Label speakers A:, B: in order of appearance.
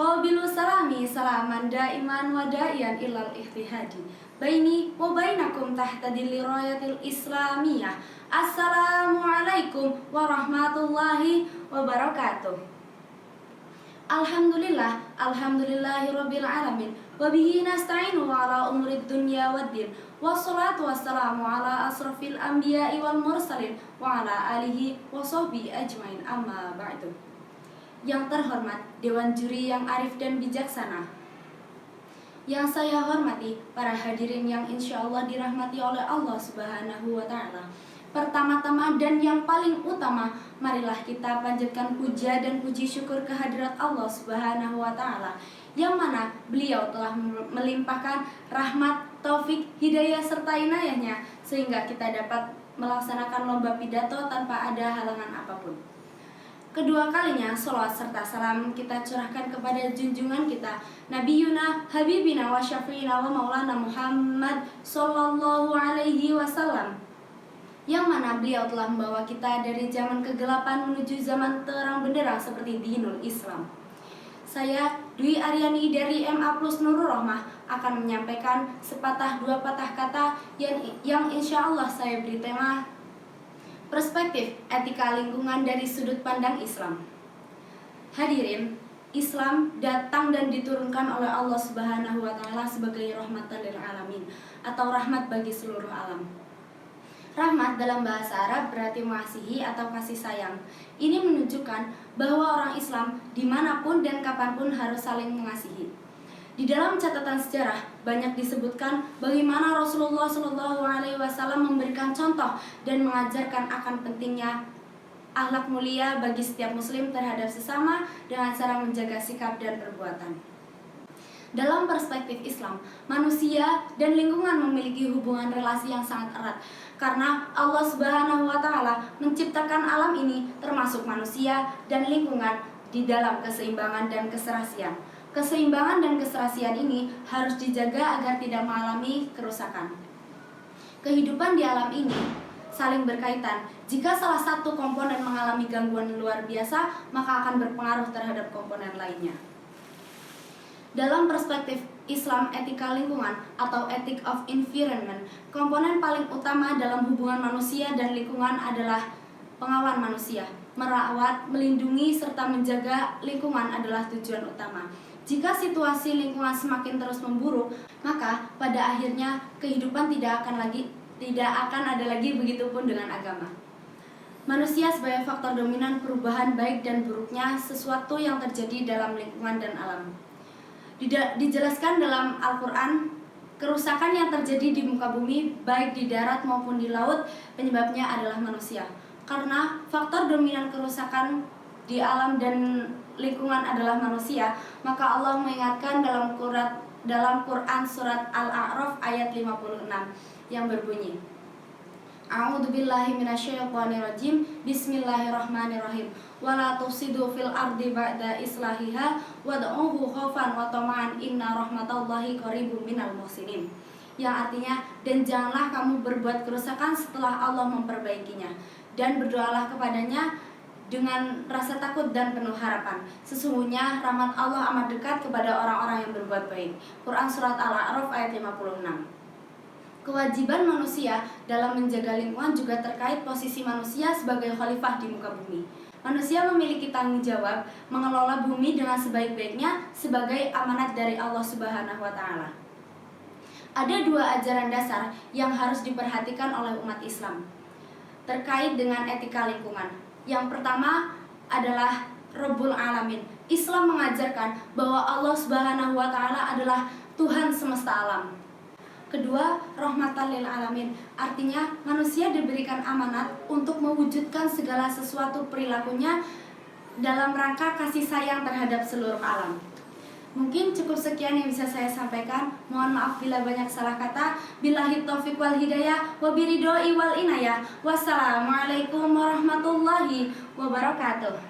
A: Qabilu salami salaman daiman wa da'iyan ilal ihtihadi baini wa bainakum tahta dilli rayatil islamiyah. Assalamualaikum warahmatullahi wabarakatuh. Alhamdulillahirabbil alamin wa bihi nasta'inu ala umurid dunya waddin. Wassalatu wassalamu ala asrafil anbiya'i wal mursalin wa ala alihi wa sahbihi ajmain, amma ba'du. Yang terhormat Dewan Juri yang arif dan bijaksana, yang saya hormati para hadirin yang insya Allah dirahmati oleh Allah Subhanahu wa Ta'ala. Pertama-tama dan yang paling utama, marilah kita panjatkan puja dan puji syukur kehadirat Allah Subhanahu wa Ta'ala, yang mana beliau telah melimpahkan rahmat, taufik, hidayah serta inayahnya sehingga kita dapat melaksanakan lomba pidato tanpa ada halangan apapun. Kedua kalinya sholawat serta salam kita curahkan kepada junjungan kita Nabi Yuna Habibina wa Syafi'ina wa Maulana Muhammad Sallallahu Alaihi Wasallam, yang mana beliau telah membawa kita dari zaman kegelapan menuju zaman terang benderang seperti dinul Islam. Saya Dwi Aryani dari MA Plus Nurul Rohmah akan menyampaikan sepatah dua patah kata yang insya Allah saya beri tema perspektif etika lingkungan dari sudut pandang Islam. Hadirin, Islam datang dan diturunkan oleh Allah Subhanahu wa Ta'ala sebagai rahmatan lil alamin atau rahmat bagi seluruh alam. Rahmat dalam bahasa Arab berarti mengasihi atau kasih sayang. Ini menunjukkan bahwa orang Islam dimanapun dan kapanpun harus saling mengasihi. Di dalam catatan sejarah banyak disebutkan bagaimana Rasulullah SAW memberikan contoh dan mengajarkan akan pentingnya akhlak mulia bagi setiap muslim terhadap sesama dengan cara menjaga sikap dan perbuatan. Dalam perspektif Islam, manusia dan lingkungan memiliki hubungan relasi yang sangat erat karena Allah Subhanahu wa Ta'ala menciptakan alam ini termasuk manusia dan lingkungan di dalam keseimbangan dan keserasian. Keseimbangan dan keserasian ini harus dijaga agar tidak mengalami kerusakan. Kehidupan di alam ini saling berkaitan. Jika salah satu komponen mengalami gangguan luar biasa, maka akan berpengaruh terhadap komponen lainnya. Dalam perspektif Islam etika lingkungan atau ethic of environment, komponen paling utama dalam hubungan manusia dan lingkungan adalah pengawan manusia. Merawat, melindungi, serta menjaga lingkungan adalah tujuan utama. Jika situasi lingkungan semakin terus memburuk, maka pada akhirnya kehidupan tidak akan ada lagi, begitupun dengan agama. Manusia sebagai faktor dominan perubahan baik dan buruknya sesuatu yang terjadi dalam lingkungan dan alam. Dijelaskan dalam Al-Quran, kerusakan yang terjadi di muka bumi baik di darat maupun di laut penyebabnya adalah manusia. Karena faktor dominan kerusakan di alam dan lingkungan adalah manusia, maka Allah mengingatkan dalam Quran surat Al-A'raf ayat 56 yang berbunyi, A'udzubillahi minasyaitonirrajim, Bismillahirrahmanirrahim, wala tufsidu fil ardi ba'da islahiha wad'uhu khaufan wa tama'an inna rahmatallahi qaribum minal muhsinin. Yang artinya, dan janganlah kamu berbuat kerusakan setelah Allah memperbaikinya, dan berdoalah kepadanya dengan rasa takut dan penuh harapan. Sesungguhnya rahmat Allah amat dekat kepada orang-orang yang berbuat baik. Quran surat Al-A'raf ayat 56. Kewajiban manusia dalam menjaga lingkungan juga terkait posisi manusia sebagai khalifah di muka bumi. Manusia memiliki tanggung jawab mengelola bumi dengan sebaik-baiknya sebagai amanat dari Allah Subhanahu wa Ta'ala. Ada dua ajaran dasar yang harus diperhatikan oleh umat Islam terkait dengan etika lingkungan. Yang pertama adalah Rabbul Alamin. Islam mengajarkan bahwa Allah Subhanahu wa Ta'ala adalah Tuhan semesta alam. Kedua, rahmatan lil alamin. Artinya manusia diberikan amanat untuk mewujudkan segala sesuatu perilakunya dalam rangka kasih sayang terhadap seluruh alam. Mungkin cukup sekian yang bisa saya sampaikan. Mohon maaf bila banyak salah kata. Billahi taufiq wal hidayah wa biridhoi wal inayah. Wassalamualaikum warahmatullahi wabarakatuh.